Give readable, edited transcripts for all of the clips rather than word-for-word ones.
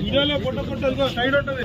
వీడియోలో photo side ఉంటుంది.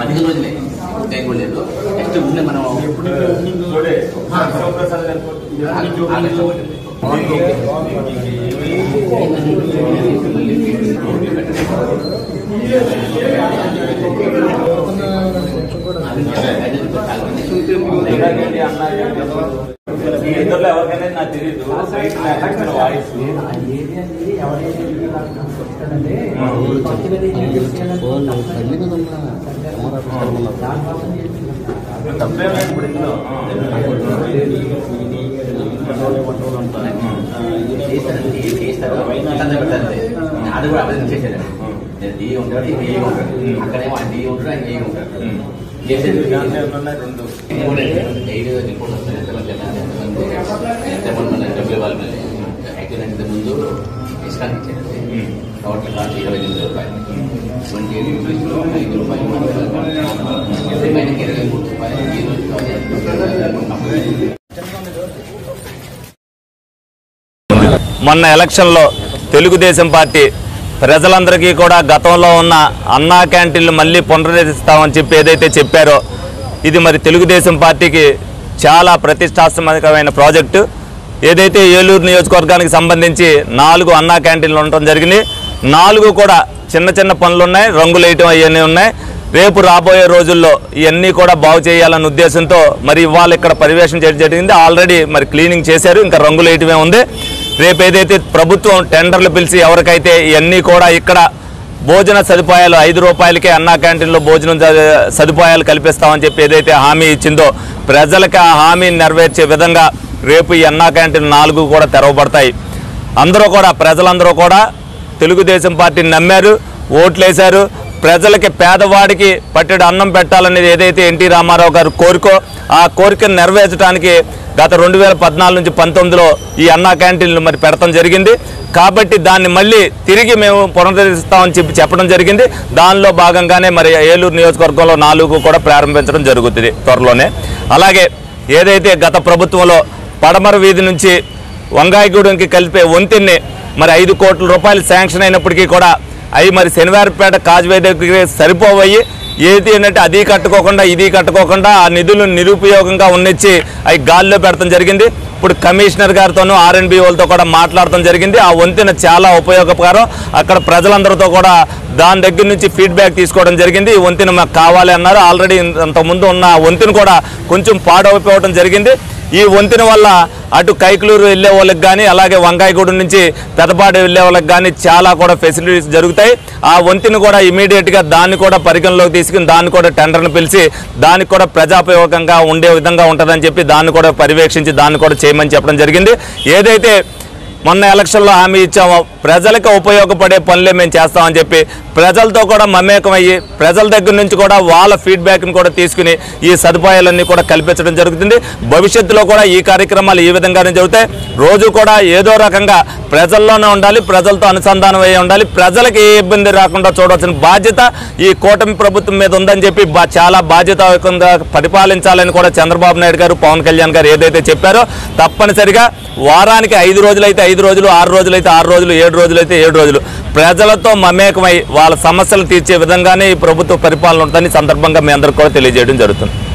అధిక రోజులే చేయకూడలేదు. నెక్స్ట్ ఉండే మనం ఎవరికైనా నాకు తెలియదు వాయిస్ అది కూడా అభివృద్ధి చేసేది. డి ఉంటాడు, ఏ ఉంటాడు, అక్కడేమో డి ఉంటాడు, ఆయన ఏ ఉంటాడు. రిపోర్ట్ వస్తుంది ఎంతమంది డబ్బులు ఇవ్వాలి. యాక్చువల్ అంటే ముందు ఇష్టానికి ఇచ్చేది టోటల్ కాస్ట్ 28 రూపాయలు, 28 రూపీస్లో 5 రూపాయలు, 23 రూపాయలు. ఈ రోజు మొన్న ఎలక్షన్లో తెలుగుదేశం పార్టీ ప్రజలందరికీ కూడా గతంలో ఉన్న అన్నా క్యాంటీన్లు మళ్ళీ పునరుద్ధరిస్తామని చెప్పి ఏదైతే చెప్పారో ఇది మరి తెలుగుదేశం పార్టీకి చాలా ప్రతిష్టాత్మకమైన ప్రాజెక్టు. ఏదైతే ఏలూరు నియోజకవర్గానికి సంబంధించి 4 అన్నా క్యాంటీన్లు ఉండటం జరిగింది. 4 కూడా చిన్న చిన్న పనులు ఉన్నాయి, రంగులు వేయటం అవన్నీ ఉన్నాయి. రేపు రాబోయే రోజుల్లో ఇవన్నీ కూడా బాగు చేయాలన్న ఉద్దేశంతో మరి ఇవాళ ఇక్కడ పర్యవేక్షణ చేయడం జరిగింది. ఆల్రెడీ మరి క్లీనింగ్ చేశారు, ఇంకా రంగులు వేయటమే ఉంది. రేపు ఏదైతే ప్రభుత్వం టెండర్లు పిలిచి ఎవరికైతే ఇవన్నీ కూడా ఇక్కడ భోజన సదుపాయాలు 5 రూపాయలకే అన్నా క్యాంటీన్లో భోజనం సదుపాయాలు కల్పిస్తామని చెప్పి ఏదైతే హామీ ఇచ్చిందో ప్రజలకు ఆ హామీని నెరవేర్చే విధంగా రేపు ఈ అన్నా క్యాంటీన్ 4 కూడా తెరవబడతాయి. అందరూ కూడా ప్రజలందరూ కూడా తెలుగుదేశం పార్టీని నమ్మారు, ఓట్లేశారు. ప్రజలకి పేదవాడికి పట్టెడు అన్నం పెట్టాలనేది ఏదైతే ఎన్టీ రామారావు గారు కోరికో ఆ కోరికను నెరవేర్చడానికి గత 2014 నుంచి 19లో ఈ అన్నా క్యాంటీన్లు మరి పెడతాం జరిగింది. కాబట్టి దాన్ని మళ్ళీ తిరిగి మేము పునరుద్ధరిస్తామని చెప్పడం జరిగింది. దానిలో భాగంగానే మరి ఏలూరు నియోజకవర్గంలో 4 కూడా ప్రారంభించడం జరుగుతుంది త్వరలోనే. అలాగే ఏదైతే గత ప్రభుత్వంలో పడమర వీధి నుంచి వంగాయగూడెంకి కలిపే వంతెన్ని మరి 5 కోట్ల రూపాయలు శాంక్షన్ అయినప్పటికీ కూడా అవి మరి శనివారపేట కాజ్వే దగ్గర సరిపోవయ్యి ఏది ఏంటంటే అది కట్టుకోకుండా ఇది కట్టుకోకుండా ఆ నిధులు నిరుపయోగంగా ఉన్నిచ్చి అవి గాల్లో పెడతాం జరిగింది. ఇప్పుడు కమిషనర్ గారితోనూ R&B వాళ్ళతో కూడా మాట్లాడటం జరిగింది. ఆ వంతెన చాలా ఉపయోగకరం. అక్కడ ప్రజలందరితో కూడా దాని దగ్గర నుంచి ఫీడ్బ్యాక్ తీసుకోవడం జరిగింది. ఈ వంతెన మాకు కావాలి అన్నారు. ఆల్రెడీ అంతకుముందు ఉన్న వంతెన కూడా కొంచెం పాడైపోవడం జరిగింది. ఈ వంతెన వల్ల అటు కైకలూరు వెళ్ళే వాళ్ళకి కానీ అలాగే వంకాయగూడెం నుంచి పెదపాటి వెళ్ళే వాళ్ళకి కానీ చాలా కూడా ఫెసిలిటీస్ జరుగుతాయి. ఆ వంతెన కూడా ఇమీడియట్గా దాన్ని కూడా పరిగణలోకి తీసుకుని దాన్ని కూడా టెండర్ను పిలిచి దానికి కూడా ప్రజాపయోగంగా ఉండే విధంగా ఉంటుందని చెప్పి దాన్ని కూడా పర్యవేక్షించి దాన్ని కూడా చేయమని చెప్పడం జరిగింది. ఏదైతే మొన్న ఎలక్షన్లో హామీ ఇచ్చామో ప్రజలకు ఉపయోగపడే పనులే మేము చేస్తామని చెప్పి ప్రజలతో కూడా మమేకమయ్యి ప్రజల దగ్గర నుంచి కూడా వాళ్ళ ఫీడ్బ్యాక్ని కూడా తీసుకుని ఈ సదుపాయాలన్నీ కూడా కల్పించడం జరుగుతుంది. భవిష్యత్తులో కూడా ఈ కార్యక్రమాలు ఈ విధంగానే జరుగుతాయి. రోజు కూడా ఏదో రకంగా ప్రజల్లోనే ఉండాలి, ప్రజలతో అనుసంధానం అయ్యి ఉండాలి, ప్రజలకు ఏ ఇబ్బంది రాకుండా చూడాల్సిన బాధ్యత ఈ కూటమి ప్రభుత్వం మీద ఉందని చెప్పి చాలా బాధ్యతాయుతంగా పరిపాలించాలని కూడా చంద్రబాబు నాయుడు గారు, పవన్ కళ్యాణ్ గారు ఏదైతే చెప్పారో తప్పనిసరిగా వారానికి 5 రోజులైతే 5 రోజులు, 6 రోజులైతే 6 రోజులు, 7 రోజులైతే 7 రోజులు ప్రజలతో మమేకమై వాళ్ళ సమస్యలు తీర్చే విధంగానే ఈ ప్రభుత్వ పరిపాలన ఉంటుందని సందర్భంగా మీ అందరికీ కూడా తెలియజేయడం జరుగుతుంది.